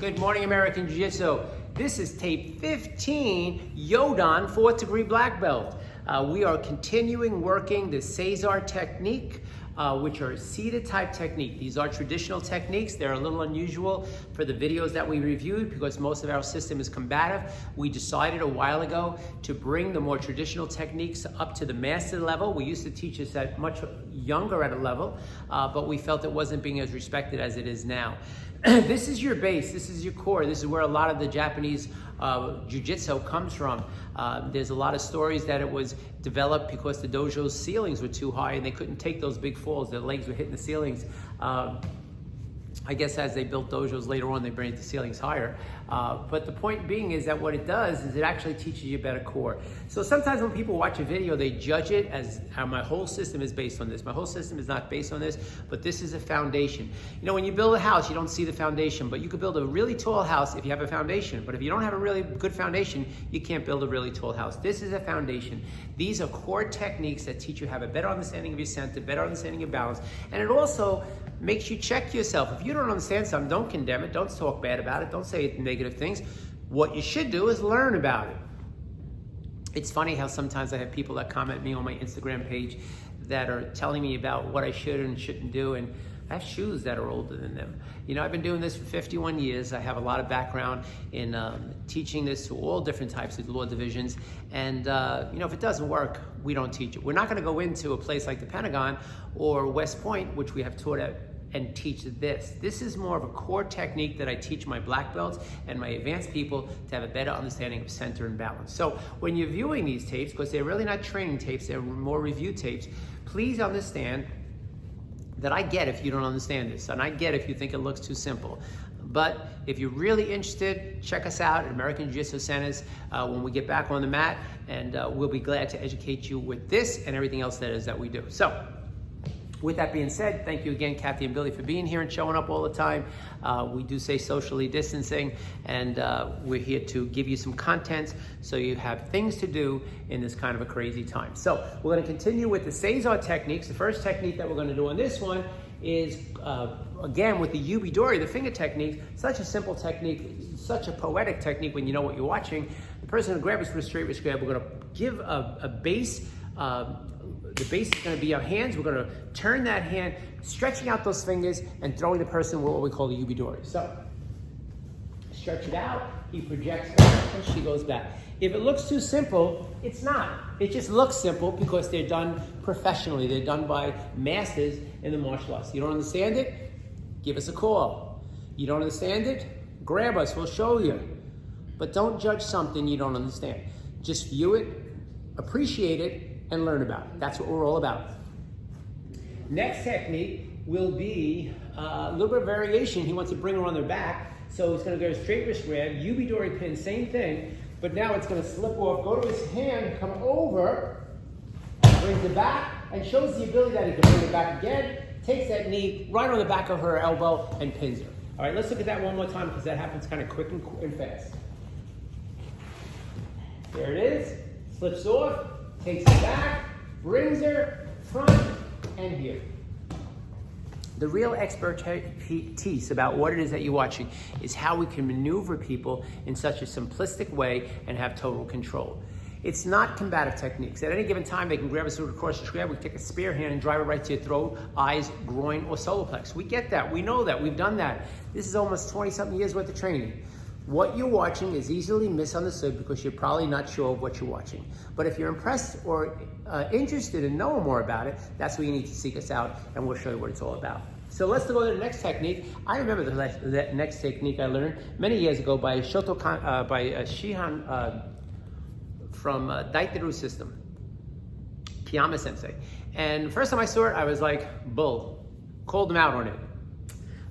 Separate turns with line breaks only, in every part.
Good morning, American Jiu-Jitsu. This is tape 15, Yodan, 4th degree black belt. We are continuing working the Caesar technique, which are seated type technique. These are traditional techniques. They're a little unusual for the videos that we reviewed because most of our system is combative. We decided a while ago to bring the more traditional techniques up to the master level. We used to teach this at much younger at a level, but we felt it wasn't being as respected as it is now. This is your base, this is your core, this is where a lot of the Japanese jiu-jitsu comes from. There's a lot of stories that it was developed because the dojo's ceilings were too high and they couldn't take those big falls. Their legs were hitting the ceilings. I guess as they built dojos later on, they bring the ceilings higher. But the point being is that what it does is it actually teaches you a better core. So sometimes when people watch a video, they judge it as how my whole system is based on this. My whole system is not based on this, but this is a foundation. You know, when you build a house, you don't see the foundation, but you could build a really tall house if you have a foundation. But if you don't have a really good foundation, you can't build a really tall house. This is a foundation. These are core techniques that teach you how to have a better understanding of your center, better understanding of balance, and it also makes you check yourself. If you don't understand something, don't condemn it, don't talk bad about it, don't say negative things. What you should do is learn about it. It's funny how sometimes I have people that comment me on my Instagram page that are telling me about what I should and shouldn't do, and I have shoes that are older than them. You know, I've been doing this for 51 years. I have a lot of background in teaching this to all different types of law divisions. And, you know, if it doesn't work, we don't teach it. We're not gonna go into a place like the Pentagon or West Point, which we have taught at, and teach this. This is more of a core technique that I teach my black belts and my advanced people to have a better understanding of center and balance. So when you're viewing these tapes, because they're really not training tapes, they're more review tapes, please understand that I get if you don't understand this, and I get if you think it looks too simple. But if you're really interested, check us out at American Jiu-Jitsu Centers when we get back on the mat, and we'll be glad to educate you with this and everything else that we do. So, with that being said, thank you again, Kathy and Billy, for being here and showing up all the time. We do say socially distancing, and we're here to give you some content so you have things to do in this kind of a crazy time. So we're gonna continue with the Caesar techniques. The first technique that we're gonna do on this one is, again, with the Yubi-Dori, the finger technique. Such a simple technique, such a poetic technique when you know what you're watching. The person who grabs for a straight wrist grab, we're gonna give a base. The base is going to be our hands. We're going to turn that hand, stretching out those fingers and throwing the person what we call the Yubi-Dori. So, stretch it out, he projects back, and she goes back. If it looks too simple, it's not. It just looks simple because they're done professionally. They're done by masters in the martial arts. You don't understand it? Give us a call. You don't understand it? Grab us, we'll show you. But don't judge something you don't understand. Just view it, appreciate it, and learn about it. That's what we're all about. Next technique will be a little bit of variation. He wants to bring her on their back. So he's gonna go straight wrist grab, Yubi-Dori pin, same thing, but now it's gonna slip off, go to his hand, come over, brings it back, and shows the ability that he can bring it back again, takes that knee right on the back of her elbow and pins her. All right, let's look at that one more time because that happens kind of quick and fast. There it is, slips off, takes it back, brings her front and here. The real expertise about what it is that you're watching is how we can maneuver people in such a simplistic way and have total control. It's not combative techniques. At any given time, they can grab us across the grab, we take a spear hand and drive it right to your throat, eyes, groin, or solar plex. We get that, we know that, we've done that. This is almost 20-something years worth of training. What you're watching is easily misunderstood because you're probably not sure of what you're watching. But if you're impressed or interested in knowing more about it, that's where you need to seek us out, and we'll show you what it's all about. So let's go to the next technique. I remember the next technique I learned many years ago by Shotokan, by Shihan from Daiteru System, Kiyama Sensei. And the first time I saw it, I was like, bull. Called him out on it.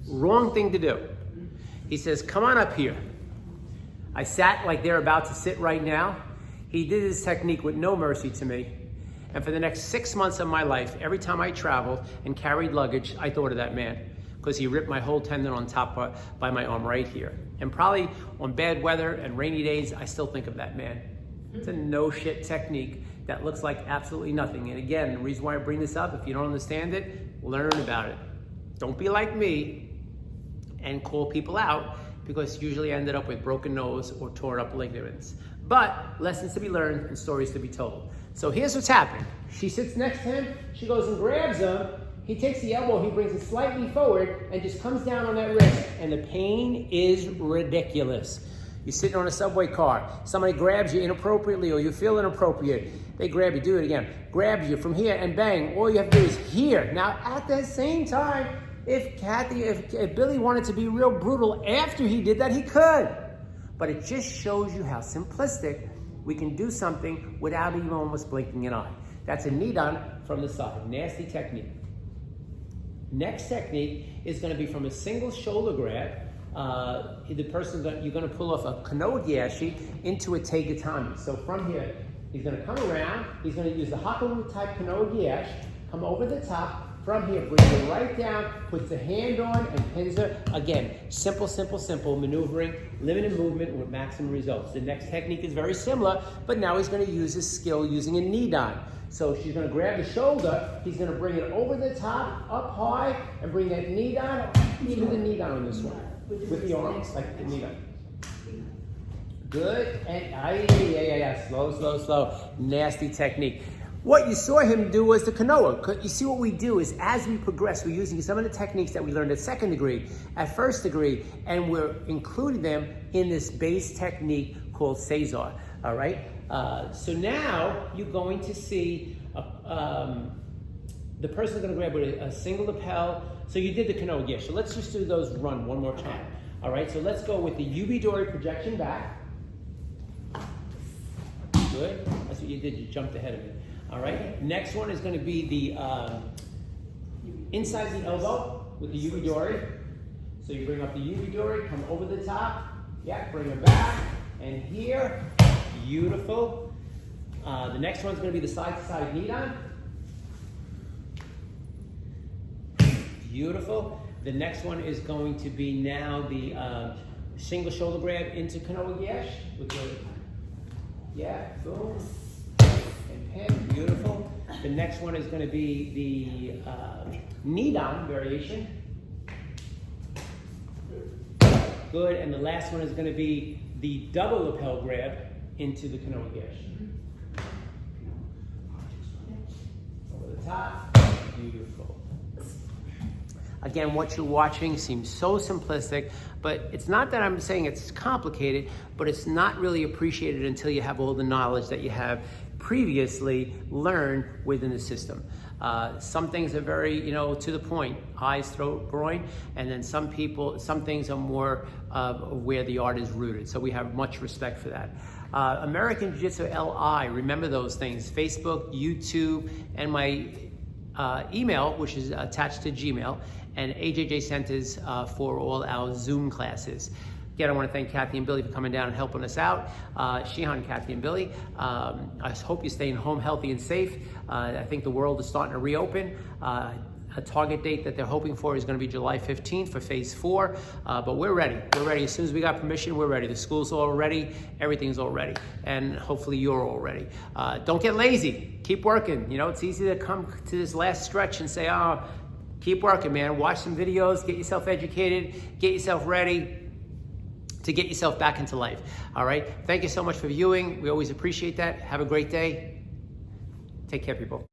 Wrong thing to do. He says, come on up here. I sat like they're about to sit right now. He did his technique with no mercy to me. And for the next 6 months of my life, every time I traveled and carried luggage, I thought of that man because he ripped my whole tendon on top by my arm right here. And probably on bad weather and rainy days, I still think of that man. It's a no shit technique that looks like absolutely nothing. And again, the reason why I bring this up, if you don't understand it, learn about it. Don't be like me and call people out because usually I ended up with broken nose or torn up ligaments. But lessons to be learned and stories to be told. So here's what's happening. She sits next to him, she goes and grabs him, he takes the elbow, he brings it slightly forward and just comes down on that wrist, and the pain is ridiculous. You're sitting on a subway car, somebody grabs you inappropriately or you feel inappropriate, they grab you, do it again, grabs you from here and bang, all you have to do is here. Now at the same time, if Billy wanted to be real brutal after he did that, he could. But it just shows you how simplistic we can do something without even almost blinking an eye. That's a knee down from the side, nasty technique. Next technique is going to be from a single shoulder grab. The person, you're going to pull off a Kanogiashi into a Teigatami. So from here, he's going to come around, he's going to use the Hakaru type Kanogiashi, come over the top, from here, brings her right down, puts the hand on and pins her. Again, simple, simple, simple maneuvering, limited movement with maximum results. The next technique is very similar, but now he's going to use his skill using a knee down. So she's going to grab the shoulder, he's going to bring it over the top, up high, and bring that knee down, even the knee down on this one. With the arms, like the knee down. Good, and slow, slow, slow. Nasty technique. What you saw him do was the Kanoa. You see what we do is as we progress, we're using some of the techniques that we learned at second degree, at first degree, and we're including them in this base technique called Caesar, all right? So now you're going to see the person's gonna grab with a single lapel. So you did the Kanoa gear. So let's just do those run one more time. All right, so let's go with the Yubidori projection back. Good, that's what you did, you jumped ahead of me. All right, next one is gonna be the inside the elbow with the Yubidori. So you bring up the Yubidori, come over the top, yeah, bring it back, and here, beautiful. The next one's gonna be the side-to-side knee down. Beautiful. The next one is going to be now the single shoulder grab into Kanoa Gyash with the, yeah, boom, and pin, beautiful. The next one is going to be the knee down variation. Good, and the last one is going to be the double lapel grab into the Kanoa Gyash. Over the top, beautiful. Again, what you're watching seems so simplistic, but it's not that I'm saying it's complicated, but it's not really appreciated until you have all the knowledge that you have previously learned within the system. Some things are very, to the point, eyes, throat, groin, and then some things are more where the art is rooted. So we have much respect for that. American Jiu-Jitsu LI, remember those things, Facebook, YouTube, and my email, which is attached to Gmail, and AJJ Centers for all our Zoom classes. Again, I want to thank Kathy and Billy for coming down and helping us out. Shihan, Kathy, and Billy, I hope you're staying home healthy and safe. I think the world is starting to reopen. A target date that they're hoping for is going to be July 15th for phase 4, but we're ready. We're ready. As soon as we got permission, we're ready. The school's all ready. Everything's all ready. And hopefully you're all ready. Don't get lazy. Keep working. It's easy to come to this last stretch and say, oh, keep working, man. Watch some videos, get yourself educated, get yourself ready to get yourself back into life. All right? Thank you so much for viewing. We always appreciate that. Have a great day. Take care, people.